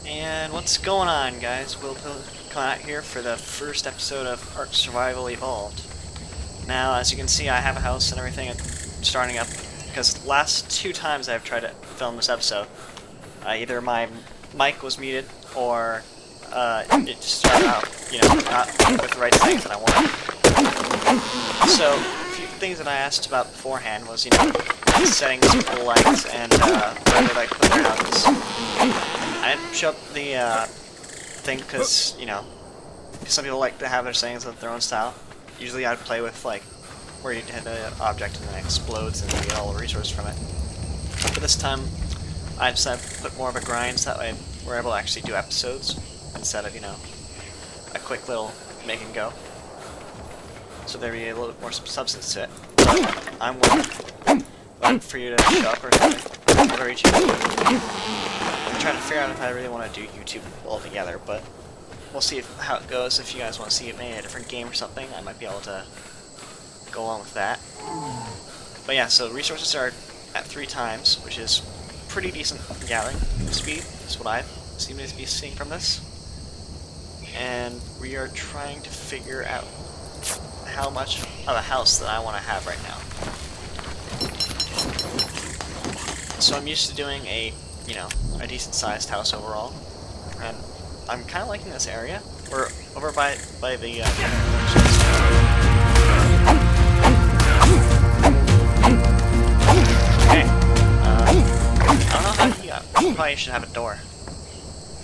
And what's going on, guys? Will coming out here for the first episode of Ark Survival Evolved. Now, as you can see, I have a house and everything starting up, because the last two times I've tried to film this episode, either my mic was muted, or it just started out, not with the right things that I wanted. So, a few things that I asked about beforehand was, settings for the lights and where they like put their houses. I didn't show up the thing because, some people like to have their settings of their own style. Usually I'd play with, where you hit an object and then it explodes and you get all the resources from it. But this time, I decided to put more of a grind so that way we're able to actually do episodes instead of, a quick little make and go. So there be a little bit more substance to it. But I'm waiting for you to show up or something. Whatever you choose. I'm trying to figure out if I really want to do YouTube altogether, but we'll see how it goes. If you guys want to see it made a different game or something, I might be able to go along with that. But yeah, so resources are at 3 times, which is pretty decent gathering speed. That's what I seem to be seeing from this. And we are trying to figure out how much of a house that I want to have right now. So I'm used to doing a decent sized house overall, and I'm kind of liking this area. We're over by the okay. I don't know how to I probably should have a door.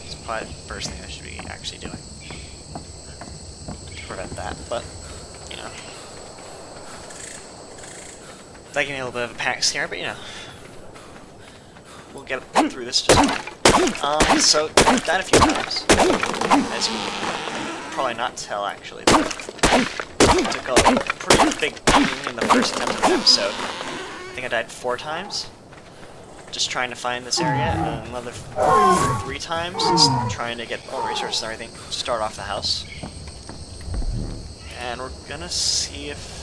It's probably the first thing I should be actually doing to prevent that, but that gave me a little bit of a panic scare, but we'll get through this just fine. So I've died a few times, as you can probably not tell actually, but I took a pretty big beating in the first attempt of the episode. I think I died 4 times, just trying to find this area, and another 3 times, just trying to get all the resources and everything to start off the house. And we're gonna see if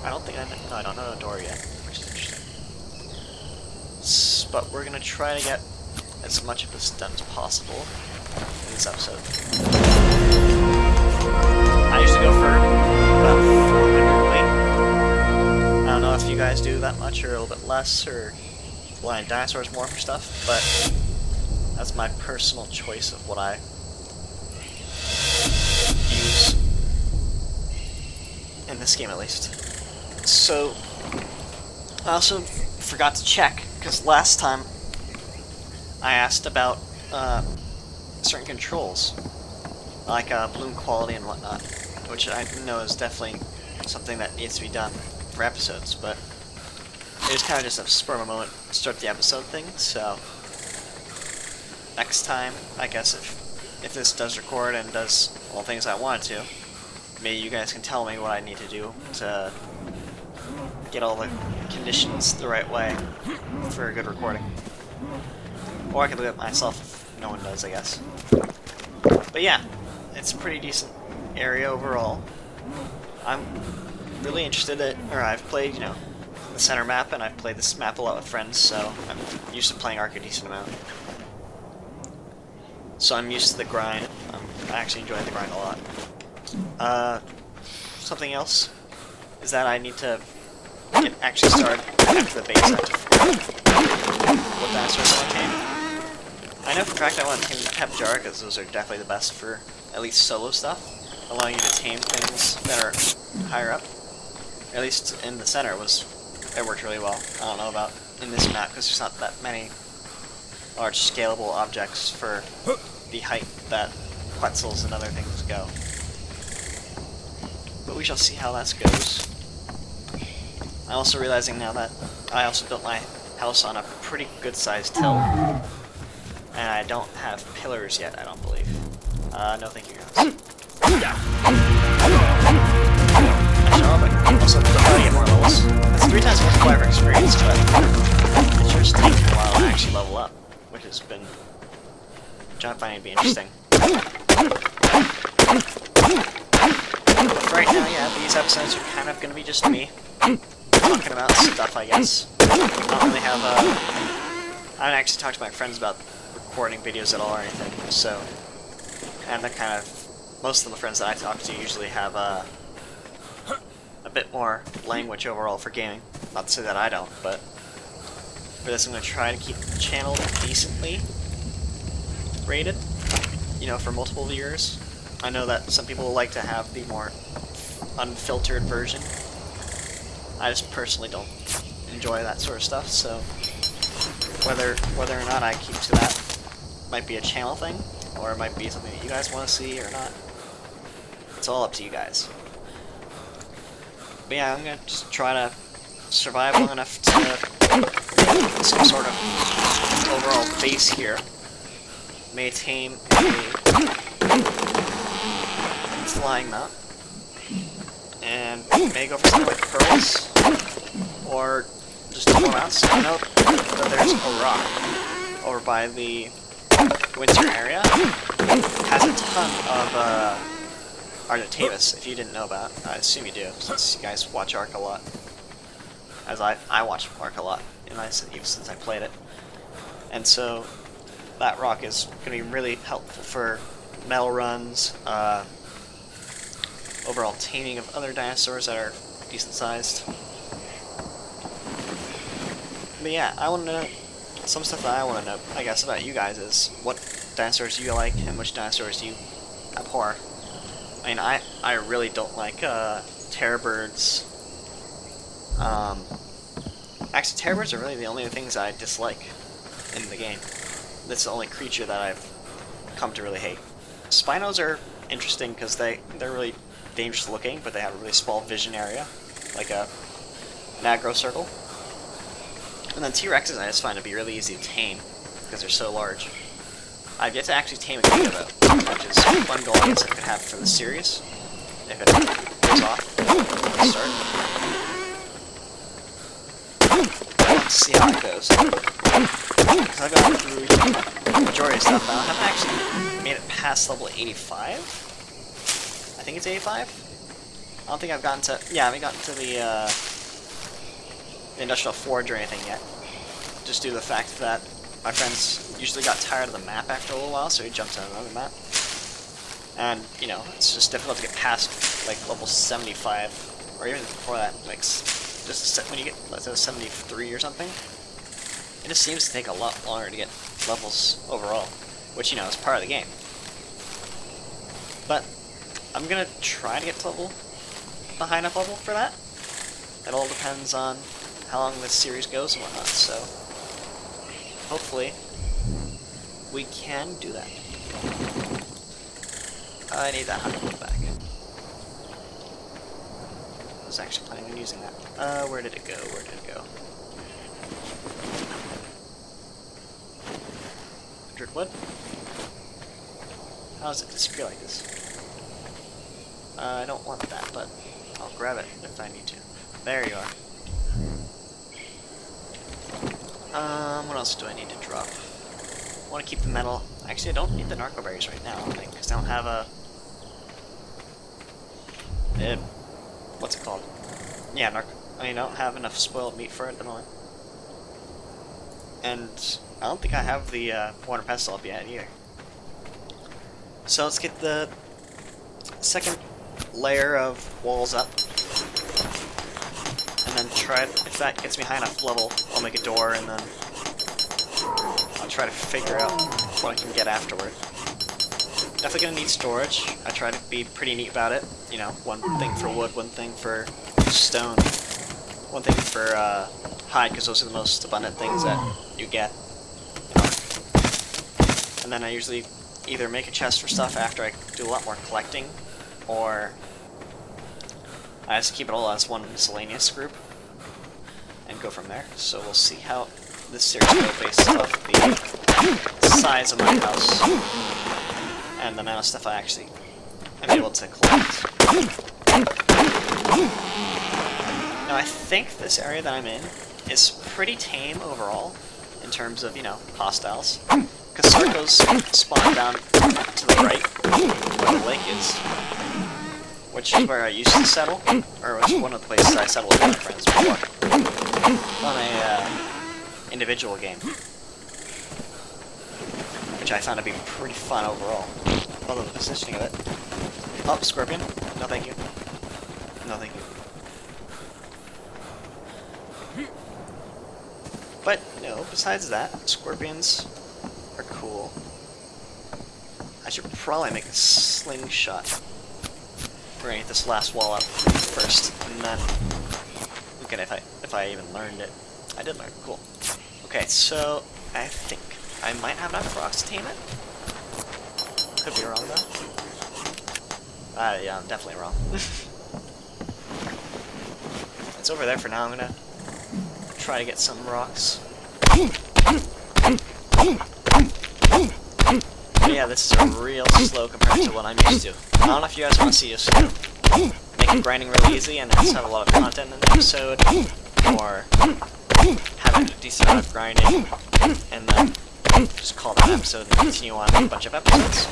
I don't know the door yet, which is interesting. But we're gonna try to get as much of this done as possible in this episode. I usually go for about 400 weight. I don't know if you guys do that much or a little bit less, or flying dinosaurs more for stuff, but that's my personal choice of what I use in this game, at least. So I also forgot to check, because last time I asked about certain controls, like bloom quality and whatnot, which I know is definitely something that needs to be done for episodes, but it was kind of just a spur of a moment to start the episode thing, so next time, I guess if this does record and does all the things I want it to, maybe you guys can tell me what I need to do to get all the conditions the right way for a good recording. Or I can do it myself if no one does, I guess. But yeah, it's a pretty decent area overall. I'm really interested I've played, the center map, and I've played this map a lot with friends, so I'm used to playing Ark a decent amount. So I'm used to the grind. I actually enjoy the grind a lot. Something else is that I need to actually start after the base. I have to figure out what dinosaurs I want to tame. I know for a fact I want to tame the Pepjar, because those are definitely the best for at least solo stuff, allowing you to tame things that are higher up. At least in the center it worked really well. I don't know about in this map, because there's not that many large scalable objects for the height that Quetzals and other things go. But we shall see how that goes. I'm also realizing now that I also built my house on a pretty good sized hill, and I don't have pillars yet, I don't believe. No thank you guys. Actually, I also try to get more levels. That's 3 times multiplier experience, but it sure takes me a while to actually level up, which has been, which I'm finding to be interesting. But for right now, yeah, these episodes are kind of going to be just me talking about stuff, I guess. I don't really have I haven't actually talked to my friends about recording videos at all or anything, so, and they're kind of, most of the friends that I talk to usually have a bit more language overall for gaming. Not to say that I don't, but for this I'm going to try to keep the channel decently rated, you know, for multiple viewers. I know that some people like to have the more unfiltered version. I just personally don't enjoy that sort of stuff, so whether or not I keep to that might be a channel thing, or it might be something that you guys want to see or not. It's all up to you guys. But yeah, I'm gonna just try to survive long enough to get some sort of overall base here. May tame a flying mount, and may go for something like pearls, or just normal mounts. I know that there's a rock over by the winter area. It has a ton of Argentavis, if you didn't know about. I assume you do, since you guys watch Ark a lot. As I watch Ark a lot, even since I played it. And so, that rock is going to be really helpful for metal runs, overall taming of other dinosaurs that are decent sized. But yeah, I want to know, some stuff that I want to know, I guess, about you guys is what dinosaurs do you like and which dinosaurs do you abhor. I mean, I really don't like terror birds. Actually, terror birds are really the only things I dislike in the game. That's the only creature that I've come to really hate. Spinos are interesting because they're really dangerous looking, but they have a really small vision area, like an aggro circle. And then T-Rexes I just find to be really easy to tame because they're so large. I've yet to actually tame a Giga though, which is one goal I guess I could have for the series, if it goes off at the start. I want to see how it goes. Because I've gone through the majority of stuff now. I haven't actually made it past level 85? I think it's 85? I don't think I've gotten to... Yeah, I haven't gotten to the Industrial Forge or anything yet. Just due to the fact that my friends usually got tired of the map after a little while, so we jumped to another map. And, you know, it's just difficult to get past, like, level 75, or even before that, like, just when you get, let's say, 73 or something. It just seems to take a lot longer to get levels overall, which, you know, is part of the game. But I'm gonna try to get to the high enough level for that. It all depends on how long this series goes and whatnot, so hopefully we can do that. I need that 100 back. I was actually planning on using that. Where did it go? Where did it go? 100 wood? How does it disappear like this? I don't want that, but I'll grab it if I need to. There you are. What else do I need to drop? I want to keep the metal. Actually, I don't need the narco berries right now, I don't think, because I don't have a... what's it called? Yeah, I don't have enough spoiled meat for it at the moment. And I don't think I have the water pestle up yet either. So let's get the second layer of walls up. And then try, if that gets me high enough level, I'll make a door and then I'll try to figure out what I can get afterward. Definitely gonna need storage. I try to be pretty neat about it. You know, one thing for wood, one thing for stone, one thing for hide, because those are the most abundant things that you get. And then I usually either make a chest for stuff after I do a lot more collecting, or I just keep it all as one miscellaneous group and go from there. So we'll see how this series goes based off the size of my house and the amount of stuff I actually am able to collect. Now I think this area that I'm in is pretty tame overall in terms of, you know, hostiles. Because Sarcos spawn down to the right where the lake is, which is where I used to settle, or was one of the places I settled with my friends before, on a individual game. which I found to be pretty fun overall. Although the positioning of it. Oh, scorpion. No thank you. No thank you. But, no, besides that, scorpions are cool. I should probably make a slingshot. We're gonna get this last wall up first, and then look at if I even learned it. I did learn. Cool. Okay, so I think I might have enough rocks to tame it. Could be wrong though. Yeah, I'm definitely wrong. It's over there for now. I'm gonna try to get some rocks. But yeah, this is real slow compared to what I'm used to. I don't know if you guys want to see us make grinding really easy and just have a lot of content in the episode, or have a decent amount of grinding and then just call that episode and continue on with a bunch of episodes.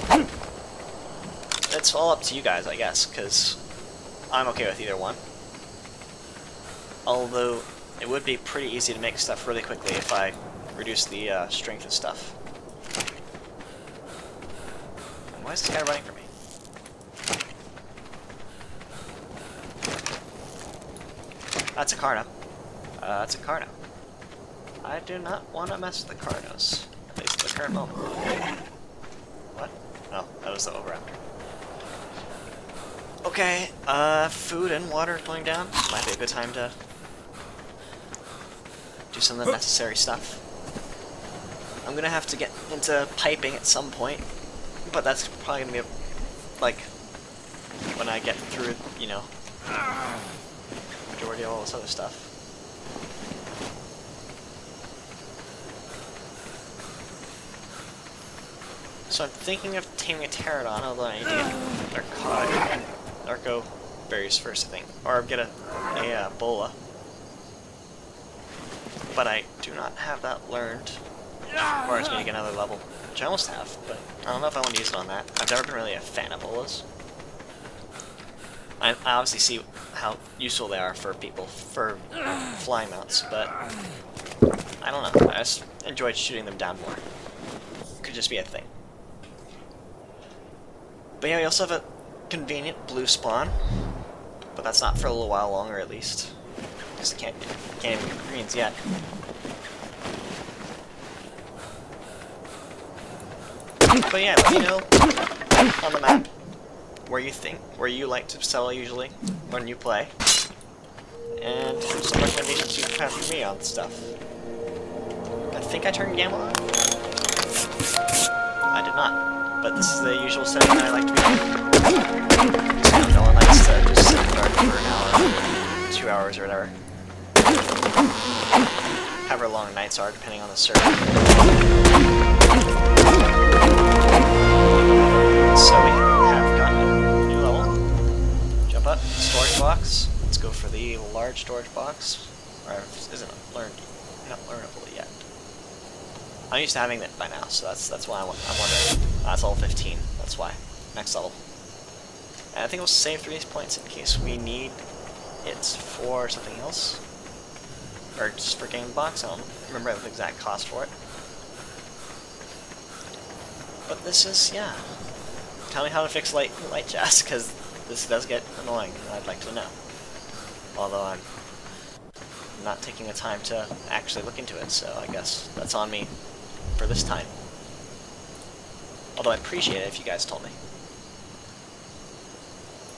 It's all up to you guys, I guess, because I'm okay with either one. Although it would be pretty easy to make stuff really quickly if I reduce the strength of stuff. Why is this guy running from me? That's a Carno. That's a Carno. I do not want to mess with the Carnos. At least at the current moment. What? Oh, that was the Overraptor. Okay, food and water going down. Might be a good time to do some of the necessary stuff. I'm gonna have to get into piping at some point. But that's probably gonna be like when I get through, you know, majority of all this other stuff. So I'm thinking of taming a pterodon, although I need to get narco berries first, I think, or get a bola. But I do not have that learned, or it's going to get another level. Which I almost have, but I don't know if I want to use it on that. I've never been really a fan of bolas. I obviously see how useful they are for people, for flying mounts, but I don't know. I just enjoyed shooting them down more. Could just be a thing. But yeah, we also have a convenient blue spawn, but that's not for a little while longer at least. Because I can't even get greens yet. But yeah, let me know on the map where you like to settle usually when you play, and some recommendations you have for me on stuff. I think I turned gamma on. I did not, but this is the usual setting that I like to be in. No one likes to just sit in the dark for an hour, 2 hours, or whatever. However long nights are, depending on the server. So we have gotten a new level. Jump up, storage box. Let's go for the large storage box. Or isn't not learnable yet. I'm used to having it by now, so that's why I'm wondering. That's level 15. That's why. Next level. And I think we'll save 3 points in case we need it for something else, or just for game box. I don't remember the exact cost for it. But this is, yeah. Tell me how to fix light jazz, because this does get annoying, and I'd like to know. Although I'm not taking the time to actually look into it, so I guess that's on me for this time. Although I'd appreciate it if you guys told me.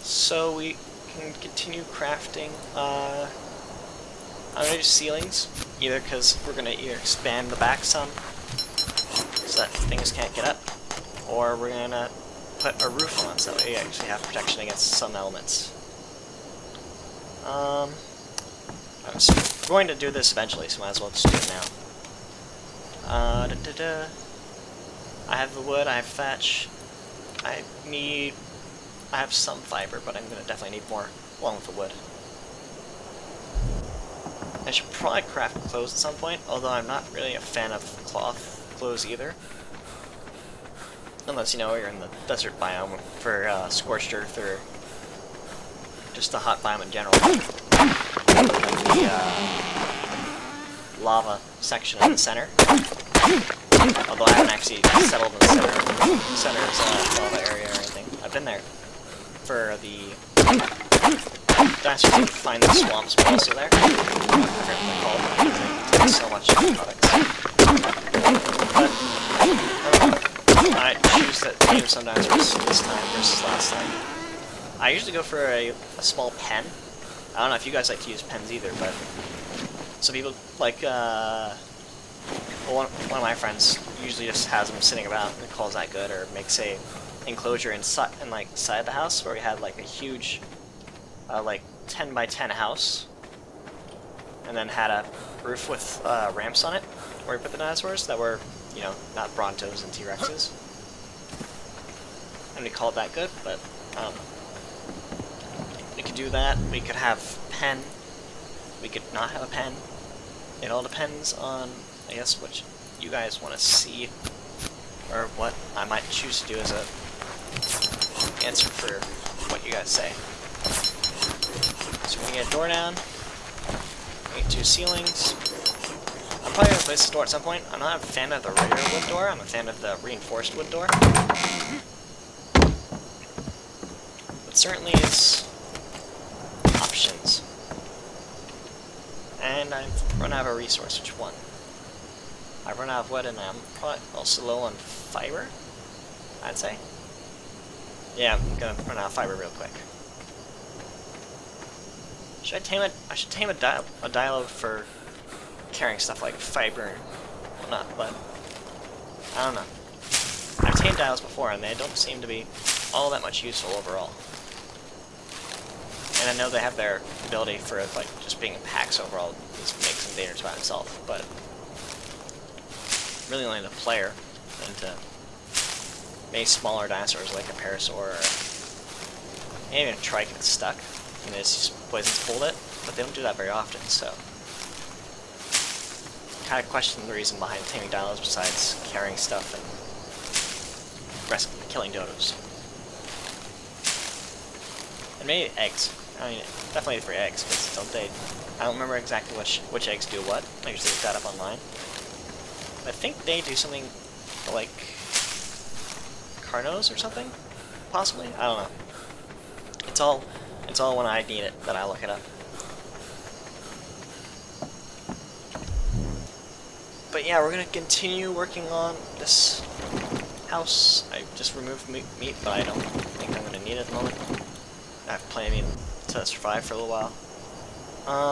So we can continue crafting. I'm going to do ceilings, either because we're going to expand the back some, so that things can't get up, or we're going to put a roof on so we actually have protection against some elements. I'm going to do this eventually, so might as well just do it now. I have the wood, I have thatch. I have some fiber, but I'm going to definitely need more along with the wood. I should probably craft clothes at some point, although I'm not really a fan of cloth clothes either. Unless, you know, you're in the desert biome for scorched earth, or just the hot biome in general. Like the lava section in the center. Although I haven't actually settled in the center's lava area or anything. I've been there for the dinosaurs that you find in the swamps, but also there. I forget what they're called because they take so much products. But I choose to use some dinosaurs this time versus last time. I usually go for a small pen. I don't know if you guys like to use pens either, but some people like, well, one of my friends usually just has them sitting around and calls that good, or makes a enclosure inside, side the house where we had like a huge, like 10 by 10 house, and then had a roof with ramps on it where we put the dinosaurs that were, you know, not Brontos and T-Rexes. And we called that good, but we could do that. We could have pen. We could not have a pen. It all depends on, I guess, what you guys want to see, or what I might choose to do as a answer for what you guys say. So we're gonna get a door down. We get 2 ceilings. I'm probably gonna place the door at some point. I'm not a fan of the regular wood door. I'm a fan of the reinforced wood door. But certainly is options. And I've run out of a resource. Which one? I've run out of wood, and I'm probably also low on fiber, I'd say. Yeah, I'm gonna run out of fiber real quick. Should I tame it? I should tame a dialogue for carrying stuff like fiber and whatnot, but I don't know. I've tamed dials before, and they don't seem to be all that much useful overall. And I know they have their ability for like just being in packs overall. This makes them dangerous by itself, but really only the player, and to maybe smaller dinosaurs like a parasaur or maybe even a trike gets stuck and it's just poisons pulled it, but they don't do that very often, so kind of question the reason behind taming dinos besides carrying stuff and killing dodos. And maybe eggs. I mean, definitely for eggs, because don't they? I don't remember exactly which eggs do what. I usually look that up online. I think they do something like Carnos or something, possibly. I don't know. It's all when I need it that I look it up. But yeah, we're gonna continue working on this house. I just removed meat, but I don't think I'm gonna need it at the moment. I have plenty of meat to survive for a little while.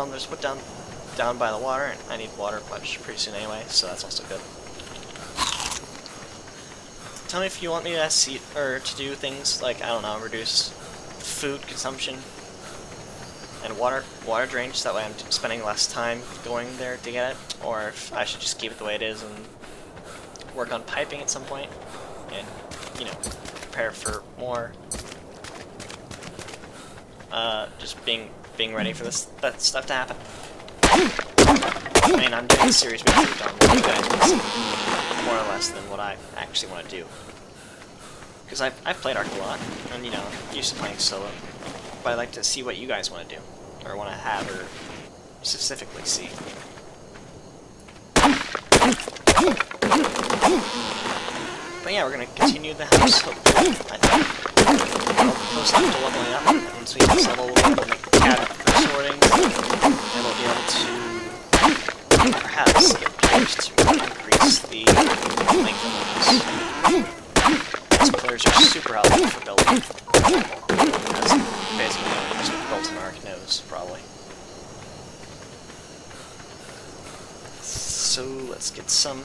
There's wood down by the water, and I need water much pretty soon anyway, so that's also good. Tell me if you want me to see or to do things like, I don't know, reduce food consumption and water drainage, so that way I'm spending less time going there to get it, or if I should just keep it the way it is and work on piping at some point, and, you know, prepare for more. Just being ready for that stuff to happen. I mean, I'm doing a series based on what you guys want to see, more or less than what I actually want to do. Because I've played Ark a lot, and you know, I'm used to playing solo. But I'd like to see what you guys want to do, or want to have, or specifically see. But yeah, we're gonna continue the house, hopefully, I think. We'll post up to leveling up, and once we get level, we'll make a cabinet for sorting, and we'll be able to perhaps get players to increase the length of those. These pillars are super helpful for building. That's basically just built an Ark knows, probably. So let's get some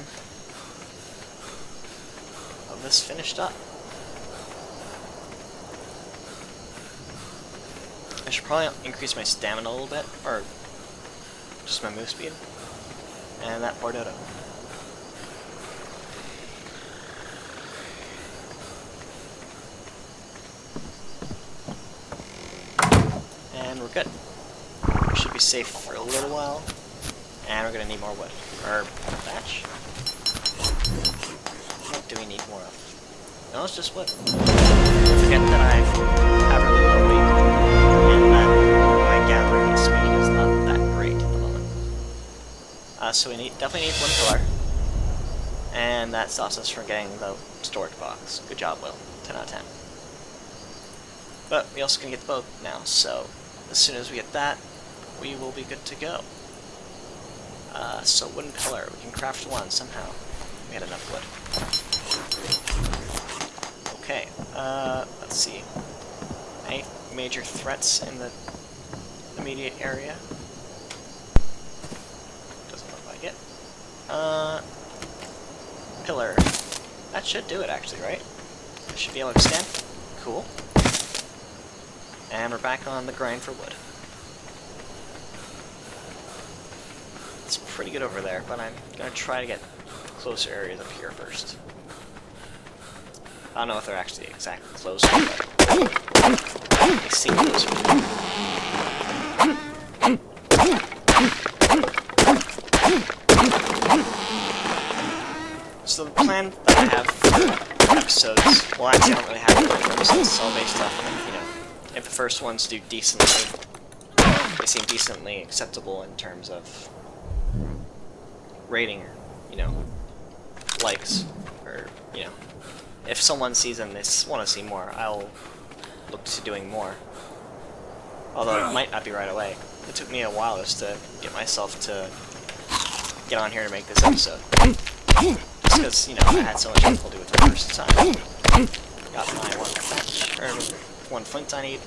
of this finished up. I should probably increase my stamina a little bit, or just my move speed. And that poor dodo. And we're good. We should be safe for a little while. And we're gonna need more wood. Or thatch. What do we need more of? No, it's just wood. Don't forget that I have really low weight. And that my gathering speed is not that great at the moment. So we definitely need one pillar. And that stops us from getting the storage box. Good job, Will. 10 out of 10. But we also can get the boat now, so as soon as we get that, we will be good to go. So wooden pillar, we can craft one somehow. We had enough wood. Okay, let's see. Any major threats in the immediate area? Doesn't look like it. Pillar. That should do it actually, right? I should be able to extend. Cool. And we're back on the grind for wood. It's pretty good over there, but I'm gonna try to get closer areas up here first. I don't know if they're actually exactly closer, but they seem closer. So the plan that I have for episodes, well actually I don't really have a plan for episodes, it's all based off, you know, if the first ones do decently, they seem decently acceptable in terms of rating, or, you know, likes, or, you know, if someone sees them, they want to see more, I'll look to doing more. Although it might not be right away. It took me a while just to get myself to get on here to make this episode. Just because, you know, I had so much difficulty with it the first time. Got my one thatch, or one flint I need,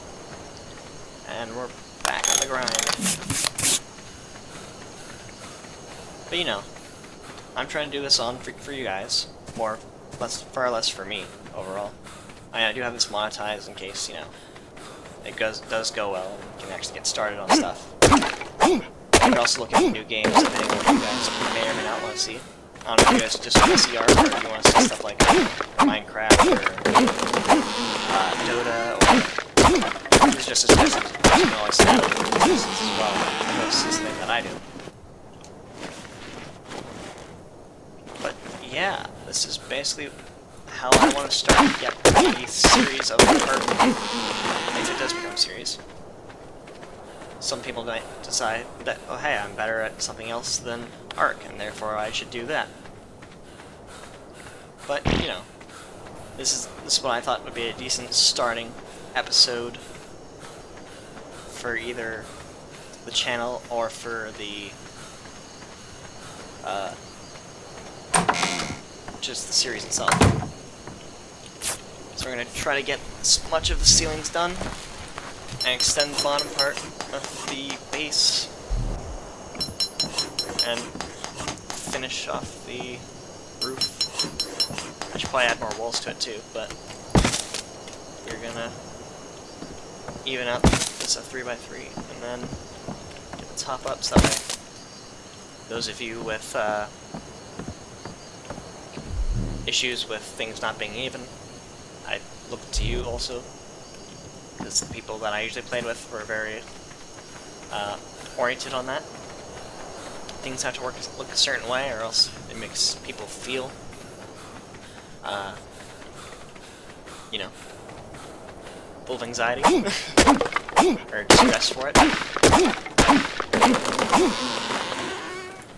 and we're back on the grind. But you know, I'm trying to do this on for you guys, far less for me overall. I do have this monetized in case, you know, it does go well and we can actually get started on stuff. We're also looking at new games, depending on what you guys may or may not want to see. I don't know if you guys just want to see Ark, or if you want to see stuff like Minecraft, or Dota, or it's just a suggestion. You can always send out suggestions as well. That's just the thing that I do. But yeah, this is basically how I want to start the series of Ark, if it does become a series. Some people might decide that, oh hey, I'm better at something else than Ark, and therefore I should do that. But, you know, this is what I thought would be a decent starting episode for either the channel or for the, just the series itself. So we're going to try to get as much of the ceilings done and extend the bottom part of the base and finish off the roof. I should probably add more walls to it too, but we're gonna even up this a 3x3 and then get the top up so that way those of you with issues with things not being even, I look to you also, because the people that I usually played with were very oriented on that. Things have to look a certain way, or else it makes people feel, you know, full of anxiety, or distress for it.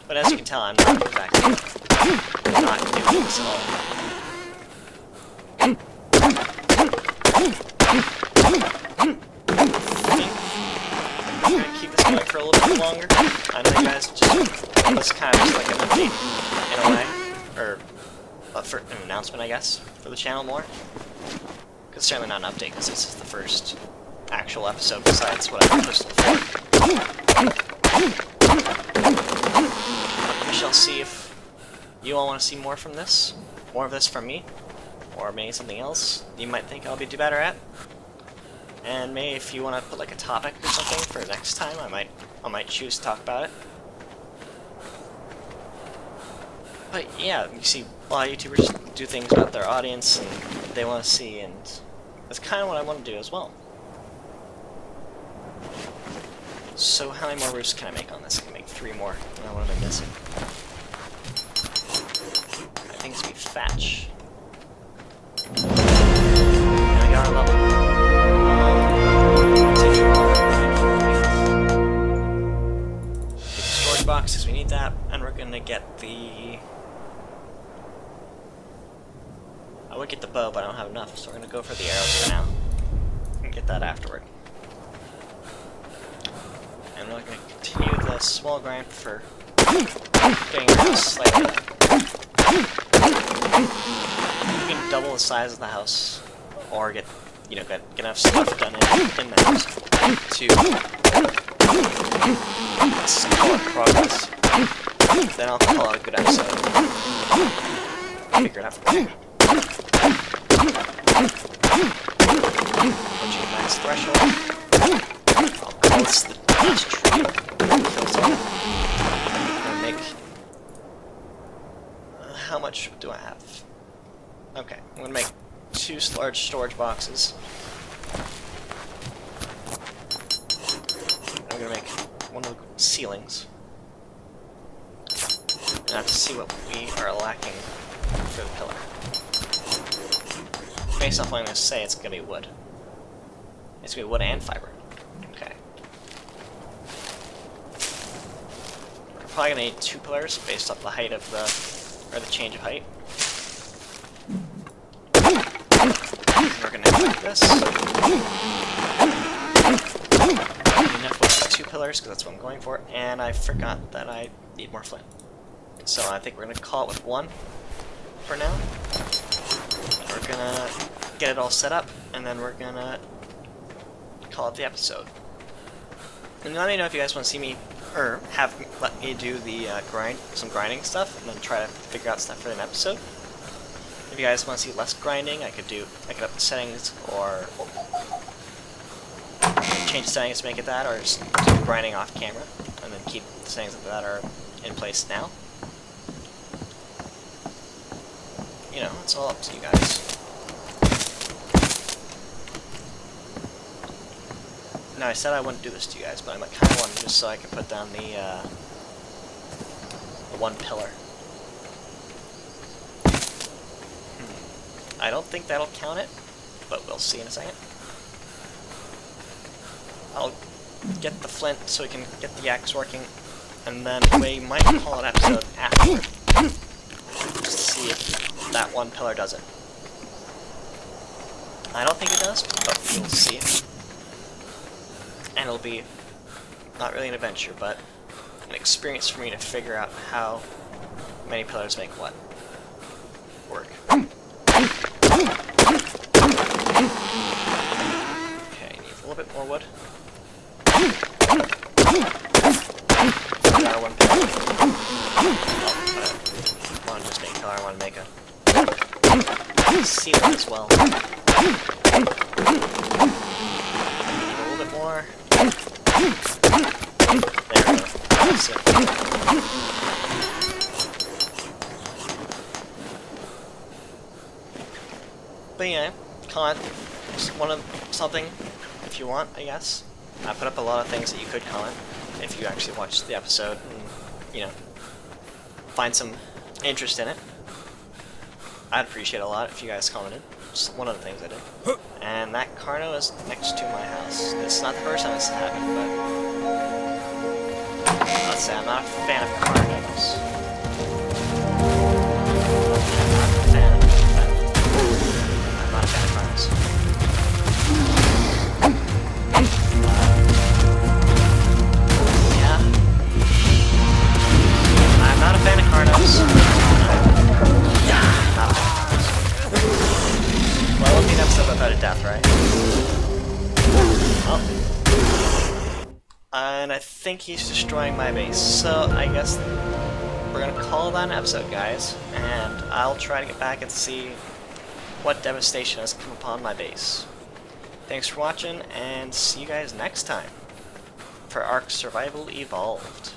But as you can tell, I'm not exactly not doing this at all. I'm gonna keep this going for a little bit longer. I know you guys this kind of just like an update in a way, or for an announcement, I guess, for the channel more. It's certainly not an update because this is the first actual episode besides what I've posted before. We shall see if you all want to see more from this, more of this from me, or maybe something else you might think I'll be better at. And maybe if you want to put like a topic or something for next time, I might choose to talk about it. But yeah, you see a lot of YouTubers do things about their audience and what they want to see, and that's kind of what I want to do as well. So how many more roofs can I make on this? I can make 3 more. Now what am I missing? I think it's gonna be thatch. And I got our level. Storage boxes, we need that, and we're gonna get the I would get the bow, but I don't have enough, so we're gonna go for the arrows for now. And get that afterward. And we're gonna continue the small grind for getting our house slightly. You can double the size of the house, or get enough stuff done in the house to call it progress. Then I'll call it a good episode. Figure it out. Approaching max threshold. I'll call this the last tree. I'm gonna make. How much do I have? Okay, I'm gonna make 2 large storage boxes. I'm gonna make 1 of the ceilings. And I have to see what we are lacking for the pillar. Based off what I'm gonna say, it's gonna be wood. It's gonna be wood and fiber. Okay. We're probably gonna need 2 pillars based off the height of the change of height. And we're gonna do this. Enough with 2 pillars, because that's what I'm going for, and I forgot that I need more flint. So I think we're gonna call it with 1 for now. We're gonna get it all set up, and then we're gonna call it the episode. And let me know if you guys want to see me, or let me do the some grinding stuff, and then try to figure out stuff for an episode. If you guys want to see less grinding, I could up the settings, or change the settings to make it that, or just do grinding off camera, and then keep the settings that are in place now. You know, it's all up to you guys. Now, I said I wouldn't do this to you guys, but I kind of want to, just so I can put down the 1 pillar. I don't think that'll count it, but we'll see in a second. I'll get the flint so we can get the axe working, and then we might call an episode afterward. Just to see if that 1 pillar does it. I don't think it does, but we'll see. And it'll be not really an adventure, but an experience for me to figure out how many pillars make what work. Okay, need a little bit more wood. Another 1 pillar. I don't want to just make pillar, I want to make a ceiling as well. Need a little bit more. There we go. That's it. But yeah, comment something if you want, I guess. I put up a lot of things that you could comment if you actually watched the episode and, you know, find some interest in it. I'd appreciate it a lot if you guys commented. Just one of the things I did. And that Carno is next to my house. It's not the first time this has happened, but let's say I'm not a fan of Carnos. I'm not a fan of Carnos. Yeah. I'm not a fan of Carnos. I'm not a fan of Carnos. Well, it won't be an episode about a death, right? Oh. And I think he's destroying my base, so I guess we're gonna call that an episode, guys, and I'll try to get back and see what devastation has come upon my base. Thanks for watching, and see you guys next time for Ark Survival Evolved.